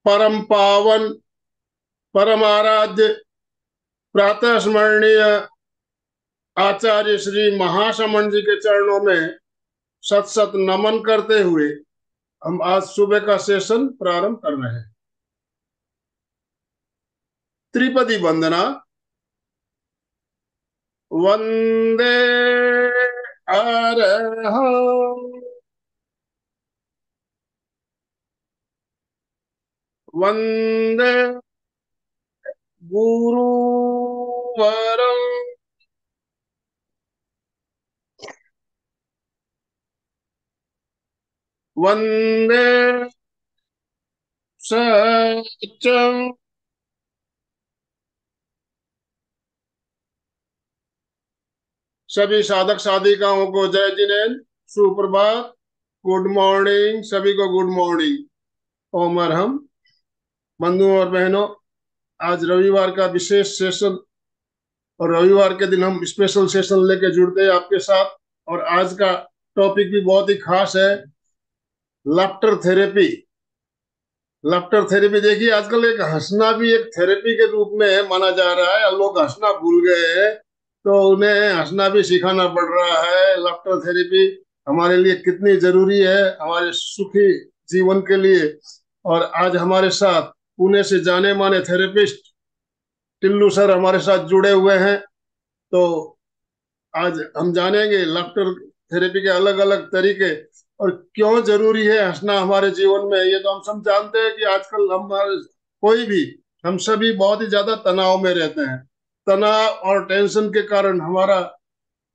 परम पावन, परम आराध्य, प्रातः स्मरणीय आचार्य श्री महासमण जी के चरणों में सत सत नमन करते हुए हम आज सुबह का सेशन प्रारंभ कर रहे हैं। त्रिपदी वंदना। वंदे अरहं, वंदे गुरुवरं, वंदे सत्यं, सभी साधक साधिकाओं को जय जिनेन्द्र, सुप्रभात, गुड मॉर्निंग, सभी को गुड मॉर्निंग। ओम अरहम। बंधुओं और बहनों, आज रविवार का विशेष सेशन, और रविवार के दिन हम स्पेशल सेशन लेके जुड़ते हैं आपके साथ। और आज का टॉपिक भी बहुत ही खास है, लाफ्टर थेरेपी। लाफ्टर थेरेपी देखिए, आजकल एक हंसना भी एक थेरेपी के रूप में माना जा रहा है। लोग हंसना भूल गए हैं, तो उन्हें हंसना भी सिखाना पड़ रहा है। लाफ्टर थेरेपी हमारे लिए कितनी जरूरी है, हमारे सुखी जीवन के लिए। और आज हमारे साथ पुणे से जाने माने थेरेपिस्ट टिल्लू सर हमारे साथ जुड़े हुए हैं। तो आज हम जानेंगे लाफ्टर थेरेपी के अलग अलग तरीके और क्यों जरूरी है हंसना हमारे जीवन में। ये तो हम सब जानते हैं कि आजकल कोई भी, हम सभी बहुत ही ज्यादा तनाव में रहते हैं। तनाव और टेंशन के कारण हमारा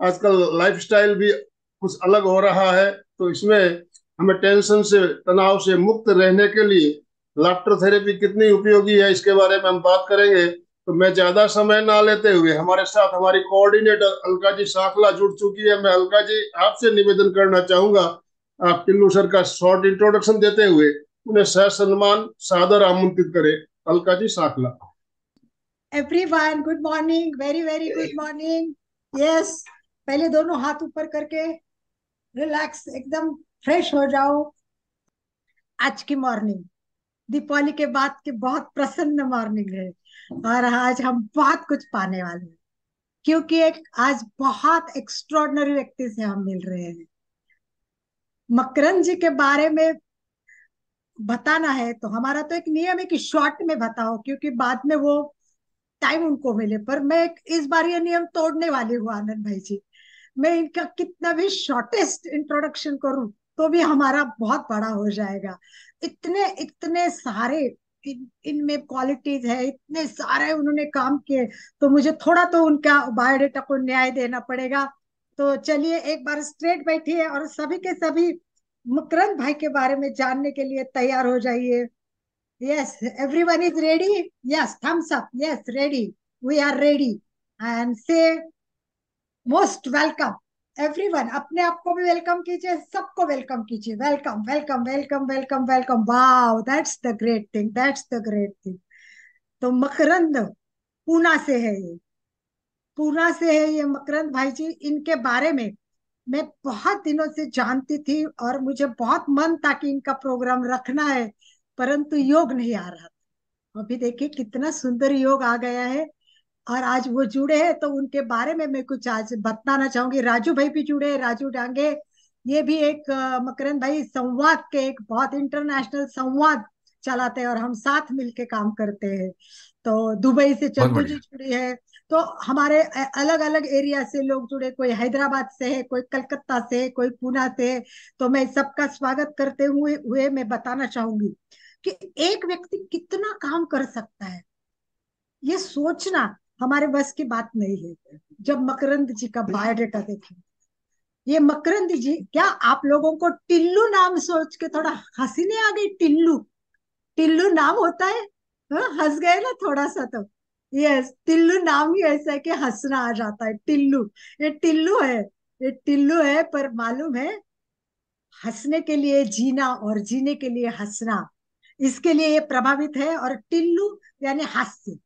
आजकल लाइफस्टाइल भी कुछ अलग हो रहा है। तो इसमें हमें टेंशन से, तनाव से मुक्त रहने के लिए लाफ्टर थेरेपी कितनी उपयोगी है, इसके बारे में हम बात करेंगे। तो मैं ज्यादा समय ना लेते हुए हमारे साथ हमारी कोऑर्डिनेटर अलका जी साखला जुड़ चुकी है। मैं अलका जी आपसे निवेदन करना चाहूंगा, आप टिल्लू सर का शॉर्ट इंट्रोडक्शन देते हुए उन्हें ससम्मान सादर आमंत्रित करें। Alka ji Sakhla. Everyone good morning, very very good morning. Yes, पहले दोनों हाथ ऊपर करके रिलैक्स, एकदम फ्रेश हो जाओ। आज की मॉर्निंग दीपावली के बाद की बहुत प्रसन्न मॉर्निंग है, और आज हम बहुत कुछ पाने वाले हैं, क्योंकि एक आज बहुत एक्स्ट्रॉर्डनरी व्यक्ति से हम मिल रहे हैं। मकरंद जी के बारे में बताना है तो हमारा तो एक नियम है कि शॉर्ट में बताओ, क्योंकि बाद में वो टाइम उनको मिले। पर मैं इस बार ये नियम तोड़ने वाली हूँ आनंद भाई जी। मैं इनका कितना भी शॉर्टेस्ट इंट्रोडक्शन करूं तो भी हमारा बहुत बड़ा हो जाएगा। इतने इतने सारे इनमें क्वालिटीज है, इतने सारे उन्होंने काम किए, तो मुझे थोड़ा तो उनका बायोडेटा को न्याय देना पड़ेगा। तो चलिए एक बार स्ट्रेट बैठिए और सभी के सभी मकरंद भाई के बारे में जानने के लिए तैयार हो जाइए। Yes, everyone is ready. Yes, thumbs up. Yes, ready. We are ready. And say most welcome. Everyone, अपने आप को भी वेलकम कीजिए, सबको वेलकम कीजिए। Welcome welcome welcome welcome welcome. Wow, that's the great thing, that's the great thing. तो मकरंद पूना से है ये, पूना से है ये मकरंद भाई जी। इनके बारे में मैं बहुत दिनों से जानती थी और मुझे बहुत मन था कि इनका प्रोग्राम रखना है, परंतु योग नहीं आ रहा था। अभी देखिए कितना सुंदर योग आ गया है, और आज वो जुड़े हैं तो उनके बारे में मैं कुछ आज बताना चाहूंगी। राजू भाई भी जुड़े हैं, राजू डांगे। ये भी एक मकरंद भाई संवाद के एक बहुत इंटरनेशनल संवाद चलाते हैं और हम साथ मिलके काम करते हैं। तो दुबई से बहुत चंदू जी बढ़िया। जुड़ी है। तो हमारे अलग अलग एरिया से लोग जुड़े, कोई हैदराबाद से है, कोई कलकत्ता से है, कोई पूना से है। तो मैं सबका स्वागत करते हुए मैं बताना चाहूंगी कि एक व्यक्ति कितना काम कर सकता है, ये सोचना हमारे बस की बात नहीं है। जब मकरंद जी का बायोडेटा देखें, ये मकरंद जी, क्या आप लोगों को टिल्लू नाम सोच के थोड़ा हंसी नहीं आ गई? टिल्लू, टिल्लू नाम होता है। हाँ, हंस गए ना थोड़ा सा तो। यस, टिल्लू नाम ही ऐसा है कि हंसना आ जाता है। टिल्लू, ये टिल्लू है, ये टिल्लू है। पर मालूम है, हंसने के लिए जीना और जीने के लिए हंसना, इसके लिए ये प्रभावित है। और टिल्लू यानी हास्य,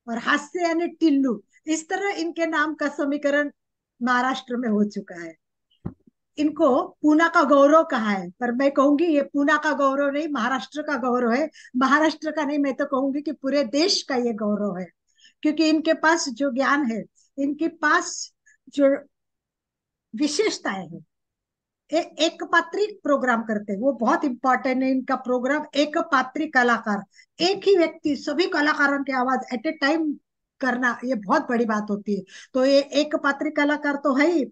और हास्य यानी टिल्लू। इस तरह इनके नाम का समीकरण महाराष्ट्र में हो चुका है। इनको पूना का गौरव कहा है, पर मैं कहूंगी ये पूना का गौरव नहीं, महाराष्ट्र का गौरव है। महाराष्ट्र का नहीं, मैं तो कहूंगी कि पूरे देश का ये गौरव है, क्योंकि इनके पास जो ज्ञान है, इनके पास जो विशेषताएं हैं। एक पात्री प्रोग्राम करते हैं, वो बहुत इंपॉर्टेंट है इनका प्रोग्राम। एक पात्री कलाकार, एक ही व्यक्ति सभी कलाकारों की आवाज एट ए टाइम करना, ये बहुत बड़ी बात होती है। तो ये एक पात्री कलाकार तो है ही,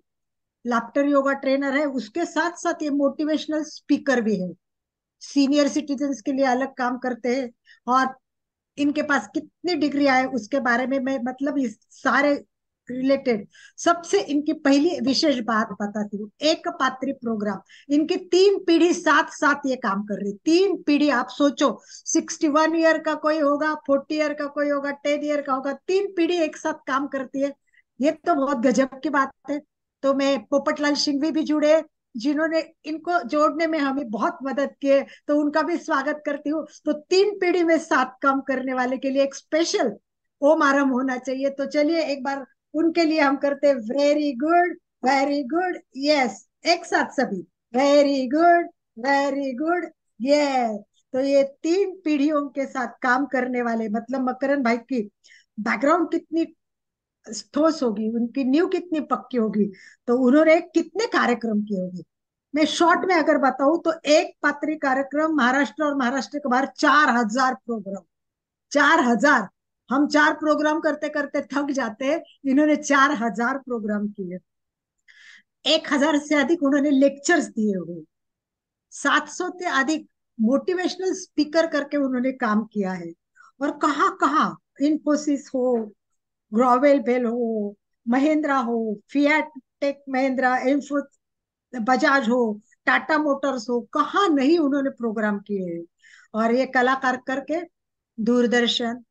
लाफ्टर योगा ट्रेनर है, उसके साथ साथ ये मोटिवेशनल स्पीकर भी है। सीनियर सिटीजन्स के लिए अलग काम करते हैं। और इनके पास कितनी डिग्री आए उसके बारे में मैं, मतलब इस सारे रिलेटेड सबसे इनकी पहली विशेष बात बताती हूँ। एक पात्री प्रोग्राम, इनकी 3 पीढ़ी साथ साथ ये काम कर रही, 3 पीढ़ी। आप सोचो, 61 ईयर का कोई होगा, 40 ईयर का कोई होगा, 10 ईयर का होगा, 3 पीढ़ी एक साथ काम करती है। ये तो बहुत गजब की बात है। तो मैं पोपटलाल सिंघवी भी जुड़े, जिन्होंने इनको जोड़ने में हमें बहुत मदद की है, तो उनका भी स्वागत करती हूँ। तो 3 पीढ़ी में साथ काम करने वाले के लिए एक स्पेशल ओम आराम होना चाहिए। तो चलिए एक बार उनके लिए हम करते हैं very good, very good, yes, एक साथ सभी, वेरी गुड, वेरी गुड, ये। तो ये 3 पीढ़ियों के साथ काम करने वाले, मतलब मकरन भाई की बैकग्राउंड कितनी ठोस होगी, उनकी नींव कितनी पक्की होगी, तो उन्होंने कितने कार्यक्रम किए होंगे। मैं शॉर्ट में अगर बताऊं तो एक पात्री कार्यक्रम महाराष्ट्र और महाराष्ट्र के बाहर 4,000 प्रोग्राम, 4,000। हम 4 प्रोग्राम करते करते थक जाते हैं, इन्होंने 4,000 प्रोग्राम किए। 1,000 से अधिक उन्होंने लेक्चर्स दिए हुए, 700 से अधिक मोटिवेशनल स्पीकर करके उन्होंने काम किया है। और कहाँ कहाँ, इन्फोसिस हो, ग्रोवेल बेल हो, महिंद्रा हो, फियाट टेक महिंद्रा, इन्फो, बजाज हो, टाटा मोटर्स हो, कहाँ नहीं उन्होंने प्रोग्राम किए हैं। और ये कलाकार करके दूरदर्शन,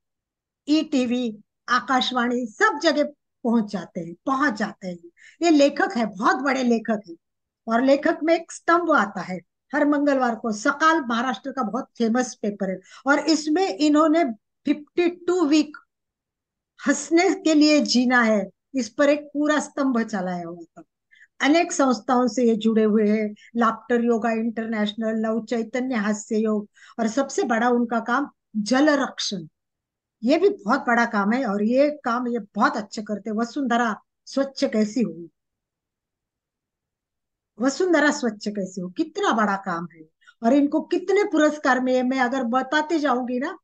ईटीवी, आकाशवाणी, सब जगह पहुंच जाते हैं, पहुंच जाते हैं। ये लेखक है, बहुत बड़े लेखक है। और लेखक में एक स्तंभ आता है हर मंगलवार को, सकाल महाराष्ट्र का बहुत फेमस पेपर है। और इसमें इन्होंने 52 वीक हंसने के लिए जीना है, इस पर एक पूरा स्तंभ चलाया हुआ था। अनेक संस्थाओं से ये जुड़े हुए हैं, लाफ्टर योगा इंटरनेशनल, नव चैतन्य हास्य योग, और सबसे बड़ा उनका काम जल रक्षण। ये भी बहुत बड़ा काम है, और ये काम ये बहुत अच्छे करते हैं। वसुंधरा स्वच्छ कैसी हो, वसुंधरा स्वच्छ कैसी हो, कितना बड़ा काम है। और इनको कितने पुरस्कार मिले, मैं अगर बताते जाऊंगी ना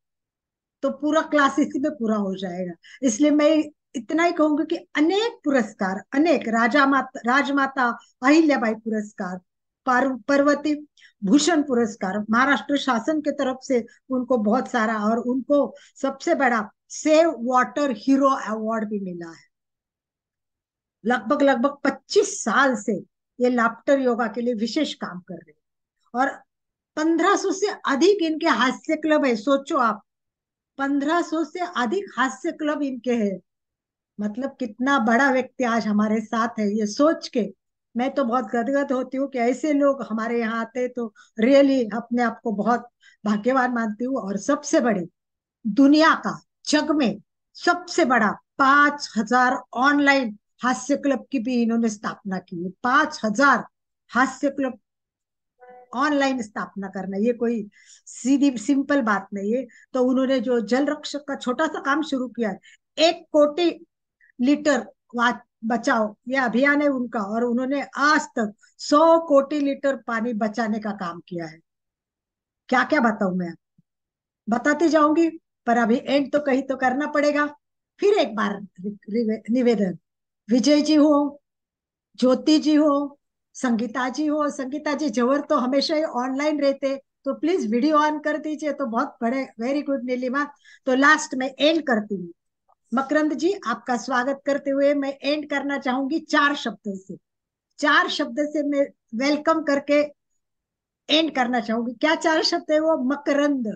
तो पूरा क्लास इसी में पूरा हो जाएगा। इसलिए मैं इतना ही कहूंगी कि अनेक पुरस्कार, अनेक, राजमाता अहिल्याबाई पुरस्कार, पार्वती भूषण पुरस्कार, महाराष्ट्र शासन के तरफ से उनको बहुत सारा, और उनको सबसे बड़ा सेव वाटर हीरो अवार्ड भी मिला है। लगभग लगभग 25 साल से ये लाफ्टर योगा के लिए विशेष काम कर रहे हैं। और 1,500 से अधिक इनके हास्य क्लब है, सोचो आप, 1,500 से अधिक हास्य क्लब इनके हैं। मतलब कितना बड़ा व्यक्ति आज हमारे साथ है, ये सोच के मैं तो बहुत गदगद होती हूँ कि ऐसे लोग हमारे यहाँ आते, तो रियली अपने आप को बहुत भाग्यवान मानती हूँ। और सबसे बड़ी, दुनिया का, जग में सबसे बड़ा 5,000 ऑनलाइन हास्य क्लब की भी इन्होंने स्थापना की है। 5,000 हास्य क्लब ऑनलाइन स्थापना करना, ये कोई सीधी सिंपल बात नहीं है। तो उन्होंने जो जल रक्षक का छोटा सा काम शुरू किया है, 1 कोटि लीटर बचाओ, ये अभियान है उनका, और उन्होंने आज तक 100 कोटि लीटर पानी बचाने का काम किया है। क्या क्या बताऊं मैं, बताती जाऊंगी, पर अभी एंड तो कहीं तो करना पड़ेगा। फिर एक बार निवेदन, विजय जी हो, ज्योति जी हो, संगीता जी हो, संगीता जी जवर तो हमेशा ही ऑनलाइन रहते, तो प्लीज वीडियो ऑन कर दीजिए, तो बहुत बड़े, वेरी गुड नीलिमा। तो लास्ट में एंड करती हूँ, मकरंद जी आपका स्वागत करते हुए मैं एंड करना चाहूंगी 4 शब्दों से। 4 शब्द से मैं वेलकम करके एंड करना चाहूंगी। क्या 4 शब्द है वो? मकरंद।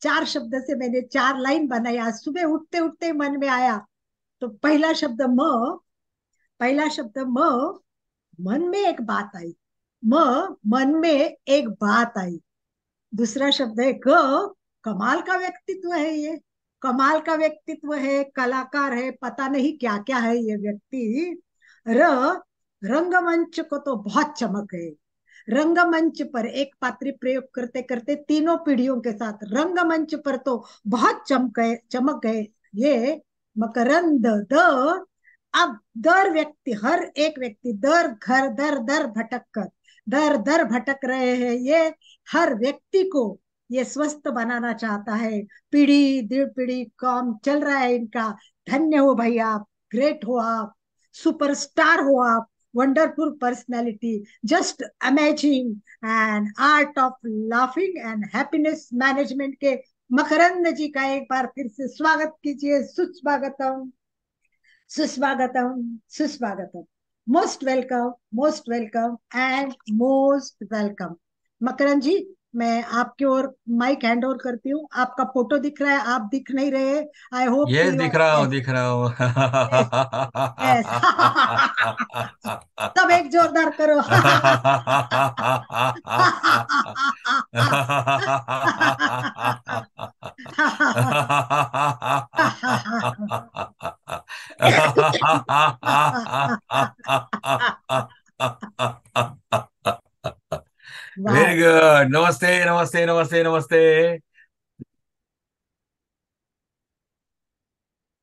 4 शब्द से मैंने 4 लाइन बनाई, आज सुबह उठते उठते मन में आया। तो पहला शब्द म, पहला शब्द म, मन में एक बात आई, म, मन में एक बात आई। दूसरा शब्द है क, कमाल का व्यक्तित्व है ये, कमाल का व्यक्तित्व है, कलाकार है, पता नहीं क्या क्या है ये व्यक्ति। र, रंगमंच को तो बहुत चमक है। रंगमंच पर एक पात्री प्रयोग करते करते तीनों पीढ़ियों के साथ रंगमंच पर तो बहुत चमक गए ये मकरंद द। अब दर व्यक्ति, हर एक व्यक्ति दर घर दर दर भटक कर, दर दर भटक रहे हैं ये। हर व्यक्ति को ये स्वस्थ बनाना चाहता है। पीढ़ी दर पीढ़ी काम चल रहा है इनका। धन्य हो भाई आप, ग्रेट हो आप, सुपरस्टार हो आप, wonderful personality, just amazing. And art of laughing and happiness management के मकरंद जी का एक बार फिर से स्वागत कीजिए। सुस्वागतम, सुस्वागतम, सुस्वागतम। Most welcome and most welcome. Makrand ji, मैं आपकी ओर माइक हैंड ओवर करती हूँ। आपका फोटो दिख रहा है, आप दिख नहीं रहे। आई होप यस, कि यू दिख आर, रहा हूँ, यस, दिख रहा हूँ। Yes, yes. सब एक जोरदार करो। वेरी वाह। गुड। नमस्ते, नमस्ते, नमस्ते, नमस्ते।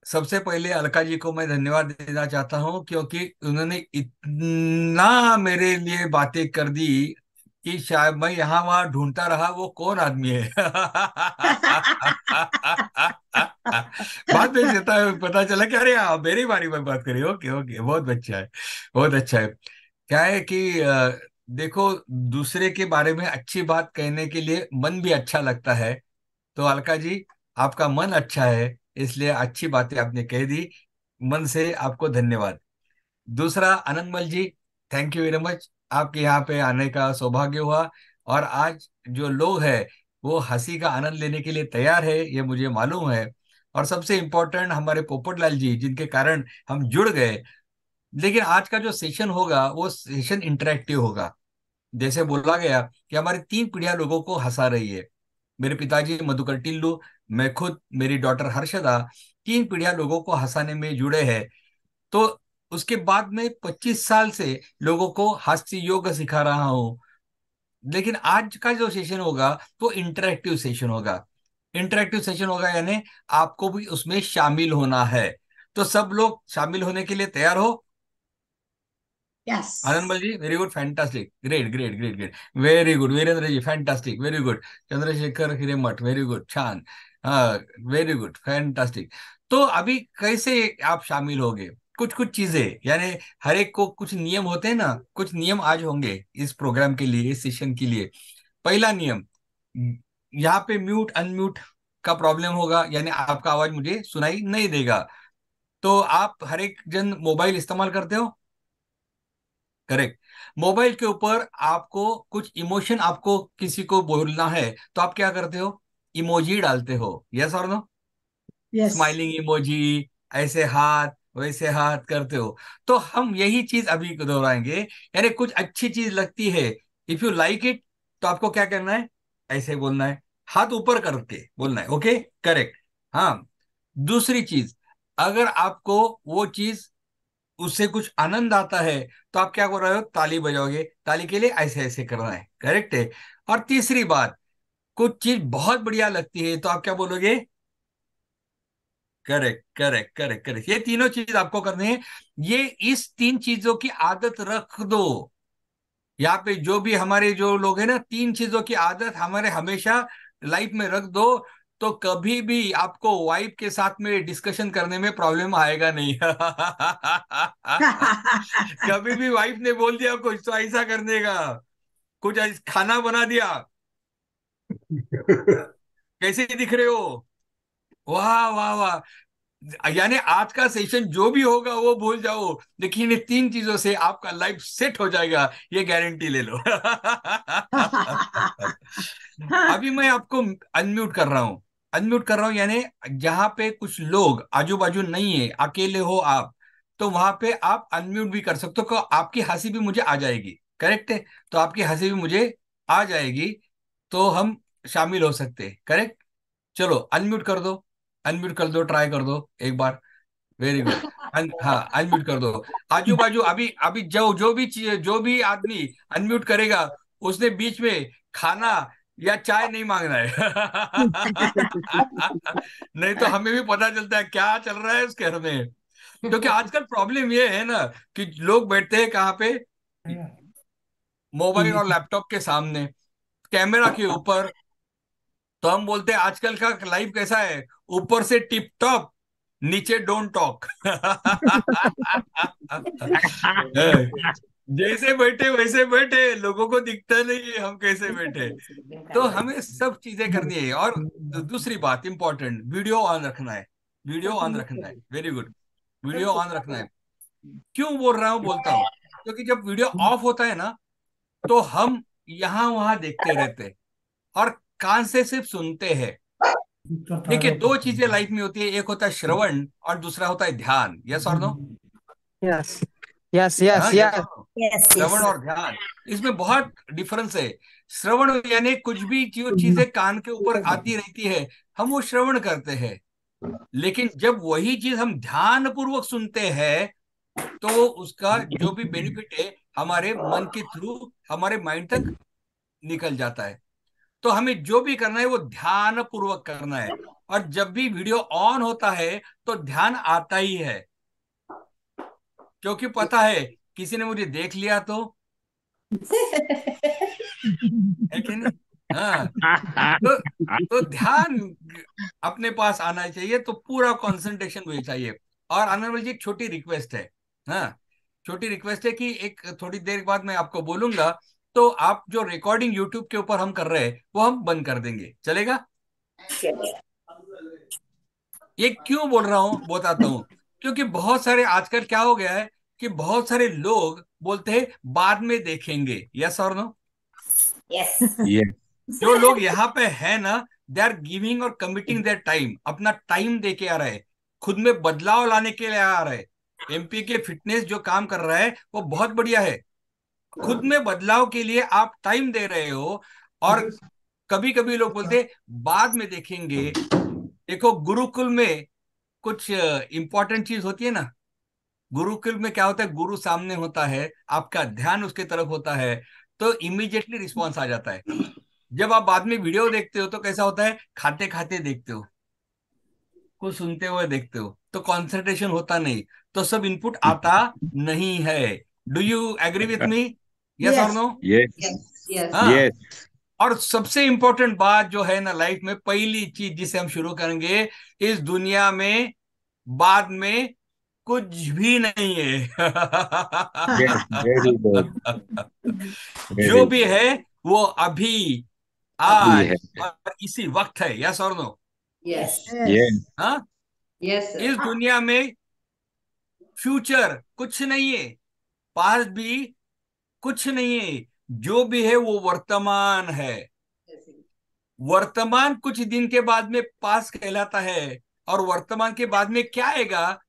सबसे पहले अलका जी को मैं धन्यवाद देना चाहता हूं, क्योंकि उन्होंने इतना मेरे लिए बातें कर दी कि शायद मैं यहाँ वहां ढूंढता रहा वो कौन आदमी है। बाद में पता चला कि अरे हाँ, मेरी बारी में बात करी। ओके, ओके, बहुत अच्छा है, बहुत अच्छा है। क्या है कि देखो, दूसरे के बारे में अच्छी बात कहने के लिए मन भी अच्छा लगता है। तो अलका जी, आपका मन अच्छा है, इसलिए अच्छी बातें आपने कह दी। मन से आपको धन्यवाद। दूसरा, आनंदमल जी, थैंक यू वेरी मच। आपके यहाँ पे आने का सौभाग्य हुआ, और आज जो लोग हैं वो हंसी का आनंद लेने के लिए तैयार है, ये मुझे मालूम है। और सबसे इम्पोर्टेंट, हमारे पोपटलाल जी, जिनके कारण हम जुड़ गए। लेकिन आज का जो सेशन होगा वो सेशन इंटरेक्टिव होगा। जैसे बोला गया कि हमारी 3 पीढ़ियां लोगों को हंसा रही है। मेरे पिताजी मधुकर टिल्लू, मैं खुद, मेरी डॉटर हर्षदा, 3 पीढ़ियां लोगों को हंसाने में जुड़े हैं। तो उसके बाद में 25 साल से लोगों को हास्य योग सिखा रहा हूँ। लेकिन आज का जो सेशन होगा वो इंटरेक्टिव सेशन होगा। इंटरेक्टिव सेशन होगा यानी आपको भी उसमें शामिल होना है। तो सब लोग शामिल होने के लिए तैयार हो? Yes. Anandmal ji, very good, fantastic, great, great, great, great, very good. Virendra ji, fantastic, very good. Chandrashekhar Hiremath, very good, छान। हाँ, वेरी गुड, फैंटास्टिक। तो अभी कैसे आप शामिल होगे? कुछ कुछ चीजें, यानी हर एक को कुछ नियम होते हैं ना, कुछ नियम आज होंगे इस प्रोग्राम के लिए, इस सेशन के लिए। पहला नियम, यहाँ पे म्यूट अनम्यूट का प्रॉब्लम होगा, यानी आपका आवाज मुझे सुनाई नहीं देगा। तो आप हर एक जन मोबाइल इस्तेमाल करते हो, करेक्ट? मोबाइल के ऊपर आपको कुछ इमोशन, आपको किसी को बोलना है तो आप क्या करते हो? इमोजी डालते हो, यस और नो? यस। स्माइलिंग इमोजी, ऐसे हाथ वैसे हाथ करते हो। तो हम यही चीज अभी दोहराएंगे। यानी कुछ अच्छी चीज लगती है, इफ यू लाइक इट, तो आपको क्या करना है? ऐसे बोलना है, हाथ ऊपर करके बोलना है, ओके, करेक्ट। हाँ। दूसरी चीज, अगर आपको वो चीज, उससे कुछ आनंद आता है, तो आप क्या कर रहे हो? ताली बजाओगे। ताली के लिए ऐसे ऐसे करना है, करेक्ट है। और तीसरी बात, कुछ चीज बहुत बढ़िया लगती है तो आप क्या बोलोगे? Correct, correct, correct, correct. ये तीनों चीज आपको करनी है। ये इस 3 चीजों की आदत रख दो। यहाँ पे जो भी हमारे जो लोग हैं ना, 3 चीजों की आदत हमारे हमेशा लाइफ में रख दो। तो कभी भी आपको वाइफ के साथ में डिस्कशन करने में प्रॉब्लम आएगा नहीं। कभी भी वाइफ ने बोल दिया कुछ तो ऐसा करने का, कुछ खाना बना दिया, कैसे दिख रहे हो, वाह वाह वाह, यानी आज का सेशन जो भी होगा वो भूल जाओ, लेकिन ये 3 चीजों से आपका लाइफ सेट हो जाएगा, ये गारंटी ले लो। अभी मैं आपको अनम्यूट कर रहा हूँ। अनम्यूट कर रहा हूँ यानी जहां पे कुछ लोग आजू बाजू नहीं है, अकेले हो आप, तो वहां पे आप अनम्यूट भी कर सकते हो, आपकी हंसी भी मुझे आ जाएगी, करेक्ट है? तो आपकी हंसी भी मुझे आ जाएगी, तो हम शामिल हो सकते हैं, करेक्ट? चलो अनम्यूट कर दो, अनम्यूट कर दो, ट्राई कर दो एक बार। Very good. हाँ, अनम्यूट कर दो। आजू बाजू अभी अभी जो भी आदमी अनम्यूट करेगा, उसने बीच में खाना या चाय नहीं मांगना है। नहीं तो हमें भी पता चलता है क्या चल रहा है उसके घर में। क्योंकि आजकल प्रॉब्लम ये है ना कि लोग बैठते हैं कहाँ पे, मोबाइल और लैपटॉप के सामने, कैमरा के ऊपर। तो हम बोलते हैं आजकल का लाइफ कैसा है, ऊपर से टिप टॉप, नीचे डोंट टॉक। जैसे बैठे वैसे बैठे, लोगों को दिखता नहीं है हम कैसे बैठे। तो हमें सब चीजें करनी है। और दूसरी बात इंपॉर्टेंट, वीडियो ऑन रखना है। वीडियो ऑन रखना है, वेरी गुड। वीडियो ऑन रखना है। क्यों बोल रहा हूँ, बोलता हूँ। क्योंकि जब वीडियो ऑफ होता है ना, तो हम यहाँ वहां देखते रहते हैं और कान से सिर्फ सुनते हैं। देखिए, दो चीजें लाइफ में होती है, एक होता है श्रवण और दूसरा होता है ध्यान। यस और नो? यस यस यस हाँ, यस यस। और नो? यस श्रवण यस। और ध्यान, इसमें बहुत डिफरेंस है। श्रवण यानी कुछ भी जो चीजें कान के ऊपर आती रहती है, हम वो श्रवण करते हैं। लेकिन जब वही चीज हम ध्यान पूर्वक सुनते हैं, तो उसका जो भी बेनिफिट है हमारे मन के थ्रू हमारे माइंड तक निकल जाता है। तो हमें जो भी करना है वो ध्यान पूर्वक करना है। और जब भी वीडियो ऑन होता है तो ध्यान आता ही है, क्योंकि पता है किसी ने मुझे देख लिया तो, है कि नहीं? हाँ। तो ध्यान अपने पास आना चाहिए, तो पूरा कंसंट्रेशन वही चाहिए। और अनिर्मल जी, एक छोटी रिक्वेस्ट है। हाँ, छोटी रिक्वेस्ट है कि एक थोड़ी देर बाद मैं आपको बोलूंगा, तो आप जो रिकॉर्डिंग यूट्यूब के ऊपर हम कर रहे हैं वो हम बंद कर देंगे, चलेगा? ये क्यों बोल रहा हूं बताता हूं। क्योंकि बहुत सारे आजकल क्या हो गया है कि बहुत सारे लोग बोलते हैं बाद में देखेंगे। यस और नो? यस। ये जो लोग यहाँ पे है ना, दे आर गिविंग और कमिटिंग देयर टाइम, अपना टाइम दे के आ रहे हैं, खुद में बदलाव लाने के लिए आ रहे हैं। एमपी के फिटनेस जो काम कर रहा है वो बहुत बढ़िया है। खुद में बदलाव के लिए आप टाइम दे रहे हो। और कभी कभी लोग बोलते हैं बाद में देखेंगे। देखो, गुरुकुल में कुछ इंपॉर्टेंट चीज होती है ना। गुरुकुल में क्या होता है, गुरु सामने होता है, आपका ध्यान उसके तरफ होता है, तो इमीडिएटली रिस्पॉन्स आ जाता है। जब आप बाद में वीडियो देखते हो तो कैसा होता है, खाते खाते देखते हो, कुछ सुनते हुए देखते हो, तो कंसंट्रेशन होता नहीं, तो सब इनपुट आता नहीं है। Do you agree with me? Yes और यस नो? ये यस यस। हाँ। ये और सबसे इंपॉर्टेंट बात जो है ना लाइफ में, पहली चीज जिसे हम शुरू करेंगे, इस दुनिया में बाद में कुछ भी नहीं है। वेरी गुड, जो वेरी भी है वो अभी, अभी आज है। और इसी वक्त है। यस और नो? यस ये यस। हाँ। यस इस दुनिया में फ्यूचर कुछ नहीं है, पास्ट भी कुछ नहीं है। जो भी है वो वर्तमान है। वर्तमान कुछ दिन के बाद में पास कहलाता है, और वर्तमान के बाद में क्या आएगा,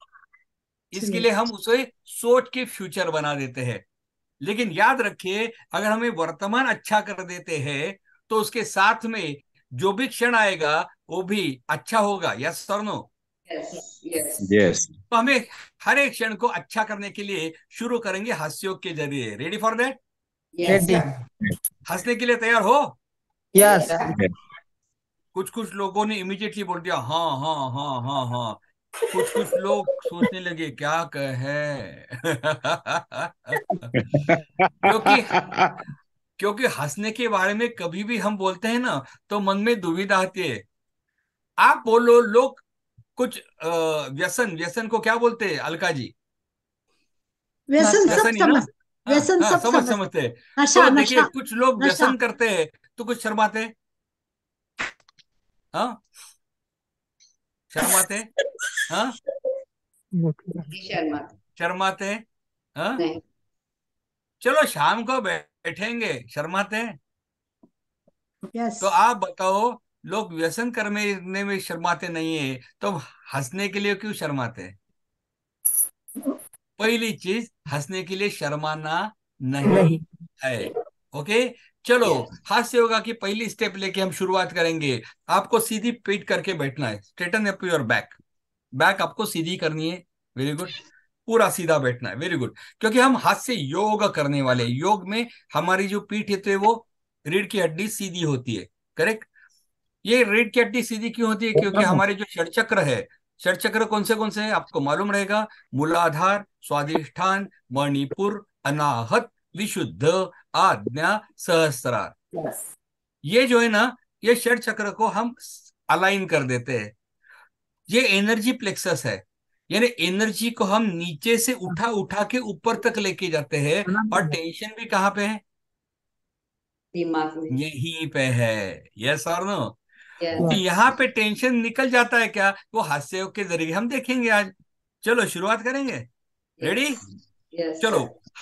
इसके लिए हम उसे सोच के फ्यूचर बना देते हैं। लेकिन याद रखिए, अगर हमें वर्तमान अच्छा कर देते हैं तो उसके साथ में जो भी क्षण आएगा वो भी अच्छा होगा। यस और नो? यस। यस तो हमें हर एक क्षण को अच्छा करने के लिए शुरू करेंगे हास्योग के जरिए। Ready for that? Yes ready. हंसने के लिए तैयार हो? यस कुछ कुछ लोगों ने इमीडिएटली बोल दिया हाँ हाँ हाँ हाँ हाँ। कुछ कुछ लोग सोचने लगे क्या कहे। क्योंकि क्योंकि हंसने के बारे में कभी भी हम बोलते हैं ना, तो मन में दुविधा आती है। आप बोलो, लोग कुछ व्यसन, व्यसन को क्या बोलते हैं अलका जी? व्यसन सब व्यसन ही ना? समझ। हाँ व्यसन हाँ, सब समझ समझ। समझते हैं। नशा तो देखिए, नशा। कुछ लोग नशा। व्यसन करते हैं तो कुछ शर्माते हैं। हाँ, शर्माते हैं। हाँ, शर्मा। शर्माते हैं। हाँ, नहीं। चलो शाम को बैठेंगे, शर्माते हैं। यस। तो आप बताओ, लोग व्यसन करने में शर्माते नहीं है, तो हंसने के लिए क्यों शर्माते हैं? पहली चीज, हंसने के लिए शर्माना नहीं नहीं। है। ओके, चलो। यस। हास्य योगा की पहली स्टेप लेके हम शुरुआत करेंगे। आपको सीधी पीठ करके बैठना है, straighten up your back. Back आपको सीधी करनी है, वेरी गुड। पूरा सीधा बैठना है, वेरी गुड। क्योंकि हम हाथ से योग करने वाले हैं। योग में हमारी जो पीठ है तो वो रीढ़ की हड्डी सीधी होती है, करेक्ट। ये रीढ़ की हड्डी सीधी क्यों होती है? क्योंकि हमारे जो षड चक्र है, षड चक्र कौन से हैं आपको मालूम रहेगा। मूलाधार, स्वादिष्ठान, मणिपुर, अनाहत, विशुद्ध, आज्ञा, सहस्त्रार। ये जो है ना, ये षड चक्र को हम अलाइन कर देते हैं। ये एनर्जी प्लेक्सस है, यानी एनर्जी को हम नीचे से उठा उठा के ऊपर तक लेके जाते हैं। और टेंशन भी कहाँ पे है? दिमाग में। यहीं पे है। यस और नो? यस। यहाँ पे टेंशन निकल जाता है क्या? वो हास्य के जरिए हम देखेंगे आज। चलो शुरुआत करेंगे। रेडी? यस। चलो,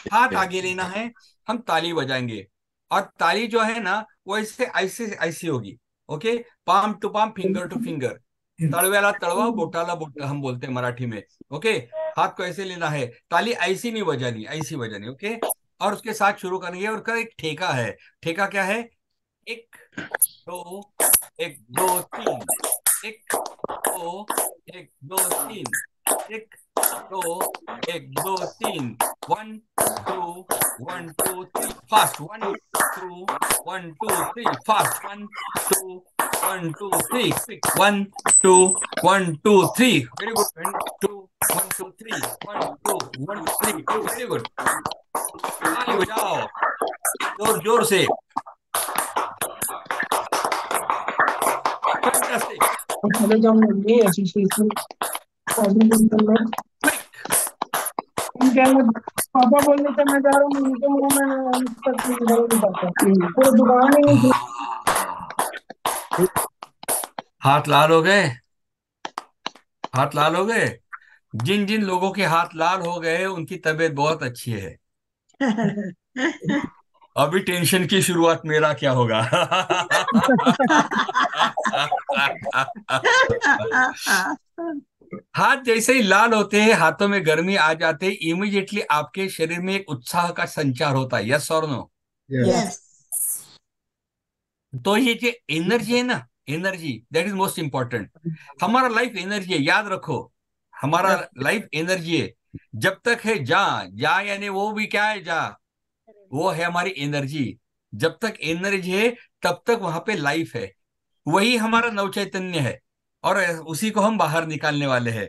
हाथ आगे लेना है, हम ताली बजाएंगे। और ताली जो है ना, वो ऐसे ऐसे ऐसी होगी। Okay, palm to palm, finger to finger, तड़वेला तड़वा, बोटाला बोटा हम बोलते हैं मराठी में। ओके, हाथ को ऐसे लेना है, ताली ऐसी नहीं बजानी, ऐसी बजानी। ओके, और उसके साथ शुरू करेंगे। और उसका एक ठेका है। ठेका क्या है? एक दो, एक दो तीन, एक दो, एक दो तीन, एक दो, एक दो तीन, 1 2 1 2 3 fast, 1 2 1 2 3 fast, 1 2 1 2 3 quick, 1 2 1 2 3, very good, 1 2 1 2 3, 1 2 1 2 3, very good. ताली बजाओ जोर जोर से। फैंटास्टिक, चले जाऊंगी ऐसी चीज में। क्विक। पापा बोलने से मैं जा रहा हूँ, उनके मुंह में तक नहीं पाता, पूरी दुकान ही नहीं। हाथ लाल हो गए? हाथ लाल हो गए? जिन जिन लोगों के हाथ लाल हो गए उनकी तबीयत बहुत अच्छी है। अभी टेंशन की शुरुआत मेरा क्या होगा? हाथ जैसे ही लाल होते हैं, हाथों में गर्मी आ जाते हैं, इमीडिएटली आपके शरीर में एक उत्साह का संचार होता है। यस और नो? यस। तो ये जो एनर्जी है ना, energy that is most important. हमारा लाइफ एनर्जी है, याद रखो। हमारा लाइफ एनर्जी है। जब तक है जा, जा यानी वो भी क्या है? जा, वो है हमारी एनर्जी। जब तक एनर्जी है तब तक वहां पे लाइफ है। वही हमारा नव चैतन्य है, और उसी को हम बाहर निकालने वाले हैं।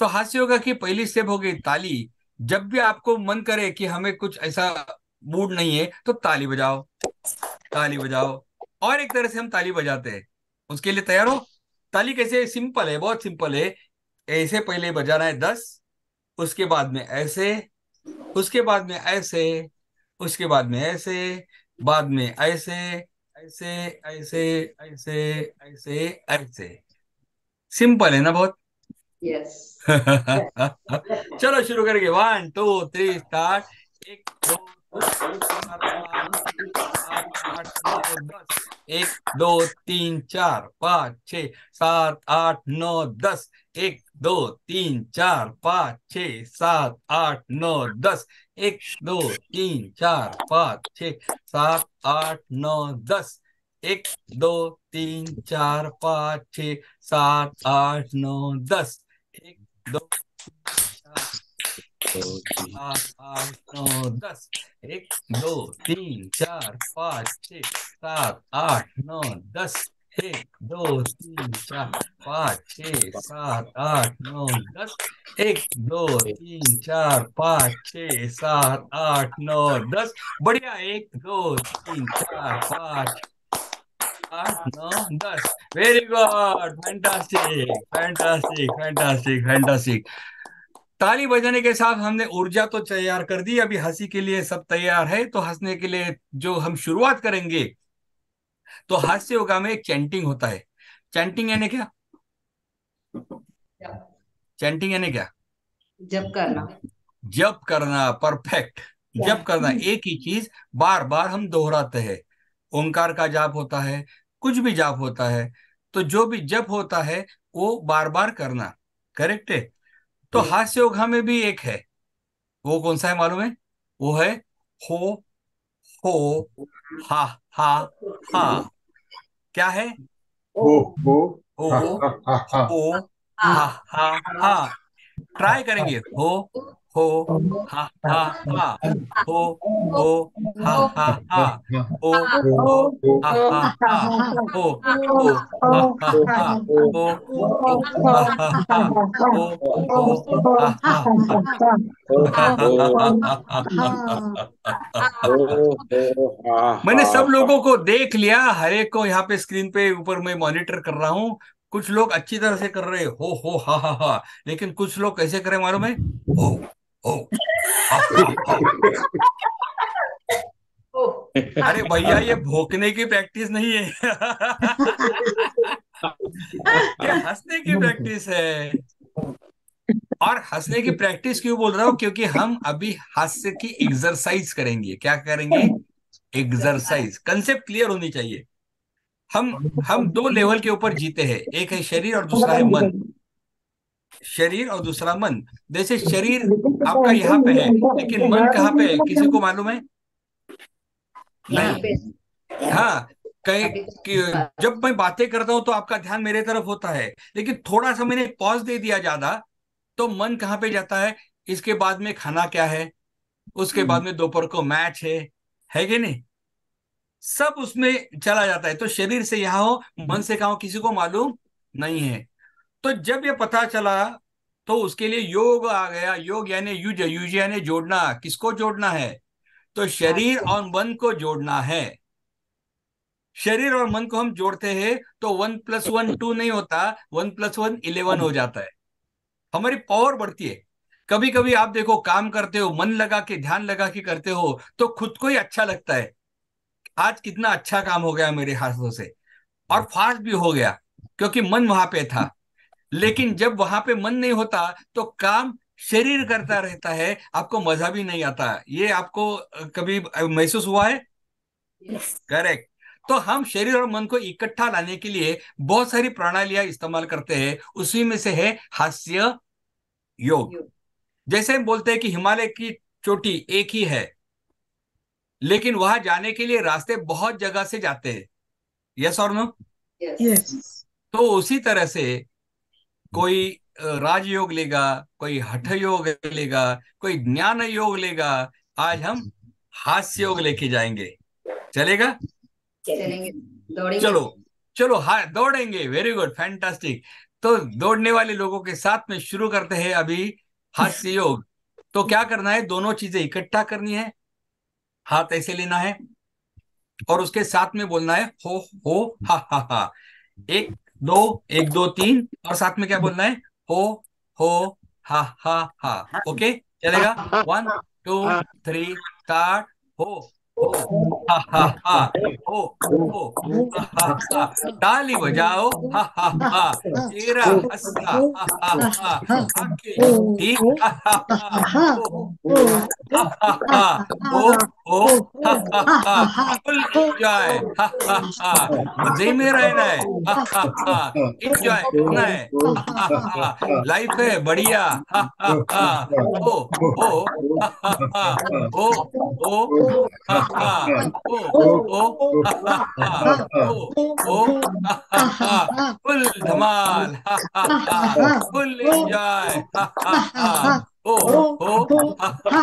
तो हास्य योगा की पहली स्टेप हो गई ताली। जब भी आपको मन करे कि हमें कुछ ऐसा मूड नहीं है, तो ताली बजाओ, ताली बजाओ। और एक तरह से हम ताली बजाते हैं, उसके लिए तैयार हो? ताली कैसे? सिंपल है, बहुत सिंपल है। ऐसे पहले बजाना है 10, उसके बाद में ऐसे, उसके बाद में ऐसे, उसके बाद में ऐसे, बाद में ऐसे, ऐसे, ऐसे, ऐसे, ऐसे, ऐसे। सिंपल है ना बहुत? यस। चलो शुरू करेंगे। 1 2 3 स्टार्ट। 1 2 3 4 5 6 7 8 9 10। 1 2 3 4 5 6 7 8 9 10। 1 2 3 4 5 6 7 8 9 10। 1 2 3 4 5 6 7 8 9 10। 1 2 3 4 5 6 7 8 9 10। 1 2 3 4 5 6 7 8 9 10। 1 2 3 4 5 6 7 8 9 10। 1 2 3 4 5 6 7 8 9 10। बढ़िया। 1 2 3 4 5 8 9 10। Very good, fantastic, fantastic, fantastic, fantastic. ताली बजाने के साथ हमने ऊर्जा तो तैयार कर दी, अभी हंसी के लिए सब तैयार है। तो हंसने के लिए जो हम शुरुआत करेंगे, तो हास्य योगा में एक चैंटिंग होता है। चैंटिंग यानी क्या? चैंटिंग यानी क्या? जब करना। जप करना। परफेक्ट। जप करना, एक ही चीज बार बार हम दोहराते हैं। ओंकार का जाप होता है, कुछ भी जाप होता है, तो जो भी जप होता है वो बार बार करना, करेक्ट है। तो हास्य योगा में भी एक है, वो कौन सा है मालूम है? वो है हो, हो, हा, हा, हा। क्या है? हो, हो, हो, हा, हा, हा, हा। हो, हाँ। हा, हा, हा। ट्राई करेंगे। हो हा हा हा, हो हो हा हा हा, हो हो हा हा हा, हो हो हा हा हा, हो हो हा हा हा, हो हो हा हा हाँ मैंने सब हाँ लोगों को देख लिया, हर एक को यहाँ पे स्क्रीन पे ऊपर मैं मॉनिटर कर रहा हूँ। कुछ लोग अच्छी तरह से कर रहे हो हा, लेकिन कुछ लोग कैसे कर रहे हैं मालूम है? हो हो हा। अरे भैया, ये भौंकने की प्रैक्टिस नहीं है। ये हंसने की प्रैक्टिस है। और हंसने की प्रैक्टिस क्यों बोल रहा हूँ? क्योंकि हम अभी हास्य की एक्सरसाइज करेंगे। क्या करेंगे? एक्सरसाइज। कंसेप्ट क्लियर होनी चाहिए। हम दो लेवल के ऊपर जीते हैं, एक है शरीर और दूसरा है मन। शरीर और दूसरा मन। जैसे शरीर आपका यहाँ पे है, लेकिन मन कहाँ पे है, किसी को मालूम है? यहाँ नहीं। पे हाँ। कहीं अभी जब मैं बातें करता हूं तो आपका ध्यान मेरे तरफ होता है, लेकिन थोड़ा सा मैंने पॉज दे दिया ज्यादा, तो मन कहाँ पे जाता है? इसके बाद में खाना क्या है, उसके बाद में दोपहर को मैच है कि नहीं? सब उसमें चला जाता है। तो शरीर से यहाँ हो, मन से कहा हो, किसी को मालूम नहीं है। तो जब ये पता चला, तो उसके लिए योग आ गया। योग यानी युज यानी जोड़ना। किसको जोड़ना है? तो शरीर और मन को जोड़ना है। शरीर और मन को हम जोड़ते हैं तो 1+1 2 नहीं होता, 1+1 11 हो जाता है। हमारी पावर बढ़ती है। कभी कभी आप देखो, काम करते हो, मन लगा के, ध्यान लगा के करते हो, तो खुद को ही अच्छा लगता है। आज कितना अच्छा काम हो गया मेरे हाथों से, और फास्ट भी हो गया, क्योंकि मन वहां पे था। लेकिन जब वहां पे मन नहीं होता, तो काम शरीर करता रहता है, आपको मजा भी नहीं आता। ये आपको कभी महसूस हुआ है? करेक्ट। तो हम शरीर और मन को इकट्ठा लाने के लिए बहुत सारी प्रणालियां इस्तेमाल करते हैं। उसी में से है हास्य योग। जैसे हम बोलते हैं कि हिमालय की चोटी एक ही है, लेकिन वहां जाने के लिए रास्ते बहुत जगह से जाते हैं। यस और नो? Yes yes. तो उसी तरह से कोई राजयोग लेगा, कोई हठ योग लेगा, कोई ज्ञान योग लेगा। आज हम हास्य योग लेके जाएंगे। चलेगा? चलेंगे, दौड़ेंगे। चलो। चलो हाँ, दौड़ेंगे। Very good, fantastic. तो दौड़ने वाले लोगों के साथ में शुरू करते हैं अभी हास्य योग। तो क्या करना है? दोनों चीजें इकट्ठा करनी है। हाथ ऐसे लेना है, और उसके साथ में बोलना है हो हा। एक दो, एक दो तीन, और साथ में क्या बोलना है? हो हो हा। ओके, चलेगा? 1 2 3 स्टार्ट। हो हो हा हो हो हा। ताली बजाओ हा। तेरा हंसना हा। आके ठीक हा। हो हा। हो हो हा। फुल एंजॉय हा। मजे में रहना है हा। एंजॉय करना है हा। लाइफ है बढ़िया हा। हो हो हा। हो हो हा। हो हो हा। हो हो हा। फुल धमाल हा। फुल एंजॉय हा। हो हो हा।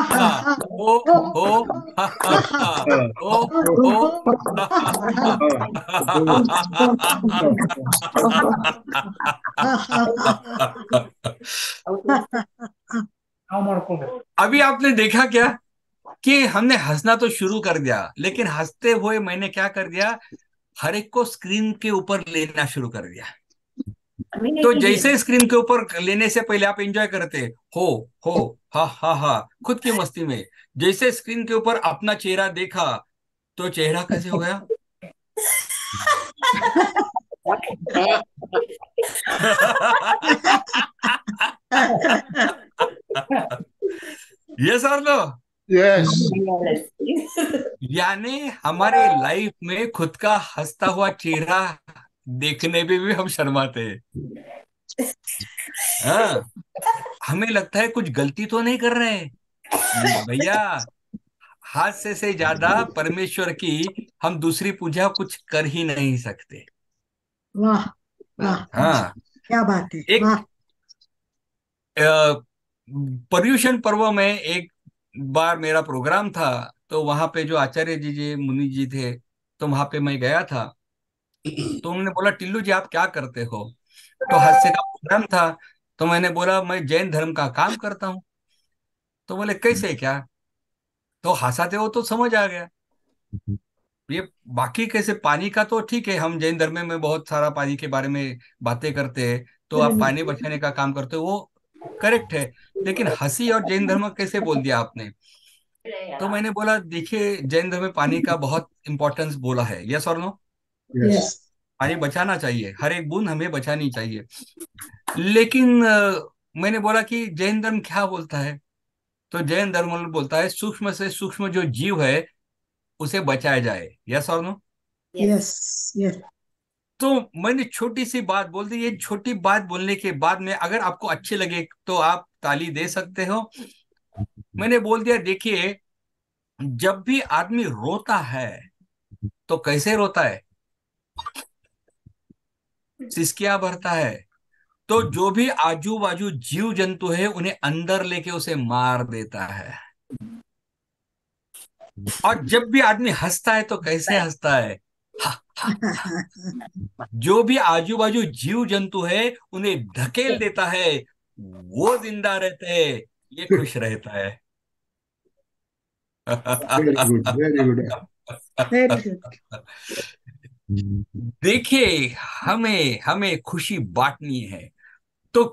हो हो हा। हो हो अभी आपने देखा क्या कि हमने हंसना तो शुरू कर दिया, लेकिन हंसते हुए मैंने क्या कर दिया? हर एक को स्क्रीन के ऊपर लेना शुरू कर दिया। तो जैसे स्क्रीन के ऊपर लेने से पहले आप एंजॉय करते हो हो हा खुद की मस्ती में। जैसे स्क्रीन के ऊपर अपना चेहरा देखा, तो चेहरा कैसे हो गया? ये सर लो। यस। यानी हमारे लाइफ में खुद का हंसता हुआ चेहरा देखने में भी हम शर्माते हैं। हाँ। हमें लगता है कुछ गलती तो नहीं कर रहे हैं। भैया, हास्य से ज्यादा परमेश्वर की हम दूसरी पूजा कुछ कर ही नहीं सकते। वाह वाह, वाह, हाँ। क्या बात है, एक वाह। पर्यूषण पर्व में एक बार मेरा प्रोग्राम था, तो वहां पे जो आचार्य जी मुनि जी थे, तो वहां पे मैं गया था। तो उन्होंने बोला, टिल्लू जी आप क्या करते हो? तो हास्य का प्रोग्राम था। तो मैंने बोला, मैं जैन धर्म का काम करता हूँ। तो बोले, कैसे क्या? तो हंसाते हो तो समझ आ गया। ये बाकी कैसे, पानी का तो ठीक है, हम जैन धर्म में बहुत सारा पानी के बारे में बातें करते हैं, तो आप पानी बचाने का काम करते हो, वो करेक्ट है। लेकिन हंसी और जैन धर्म कैसे बोल दिया आपने? तो मैंने बोला, देखिए जैन धर्म में पानी का बहुत इंपॉर्टेंस बोला है, यस और नो? यस। पानी बचाना चाहिए, हर एक बूंद हमें बचानी चाहिए। लेकिन मैंने बोला कि जैन धर्म क्या बोलता है? तो जैन धर्म बोलता है, सूक्ष्म से सूक्ष्म जो जीव है उसे बचाया जाए, यस और नो? Yes yes. तो मैंने छोटी सी बात बोल दी। ये छोटी बात बोलने के बाद में अगर आपको अच्छे लगे तो आप ताली दे सकते हो। मैंने बोल दिया, देखिए जब भी आदमी रोता है तो कैसे रोता है? सिसकियां भरता है। तो जो भी आजू बाजू जीव जंतु है उन्हें अंदर लेके उसे मार देता है। और जब भी आदमी हंसता है तो कैसे हंसता है? हा, हा, हा। जो भी आजू बाजू जीव जंतु है उन्हें धकेल देता है, वो जिंदा रहते हैं, ये खुश रहता है। Very good, very good. Very good. देखिए, हमें हमें खुशी बांटनी है, तो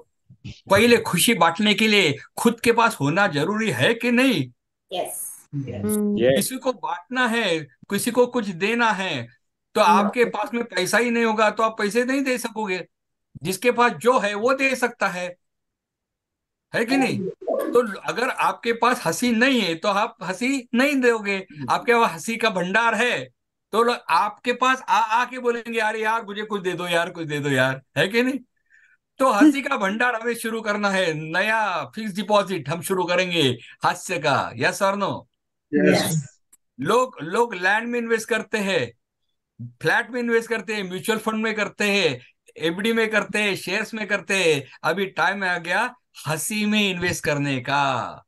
पहले खुशी बांटने के लिए खुद के पास होना जरूरी है कि नहीं? यस। किसी को बांटना है, किसी को कुछ देना है, तो आपके पास में पैसा ही नहीं होगा तो आप पैसे नहीं दे सकोगे। जिसके पास जो है वो दे सकता है कि नहीं? तो अगर आपके पास हंसी नहीं है तो आप हंसी नहीं दोगे। आपके पास हंसी का भंडार है तो लोग आपके पास आके बोलेंगे, अरे यार मुझे कुछ दे दो यार, कुछ दे दो यार, है कि नहीं? तो हंसी का भंडार हमें शुरू करना है, नया फिक्स डिपॉजिट हम शुरू करेंगे हास्य का, यस और नो? यस। यस लोग लोग लैंड में इन्वेस्ट करते हैं, फ्लैट में इन्वेस्ट करते हैं, म्यूचुअल फंड में करते हैं, एफडी में करते हैं, शेयर्स में करते हैं। अभी टाइम आ गया हंसी में इन्वेस्ट करने का।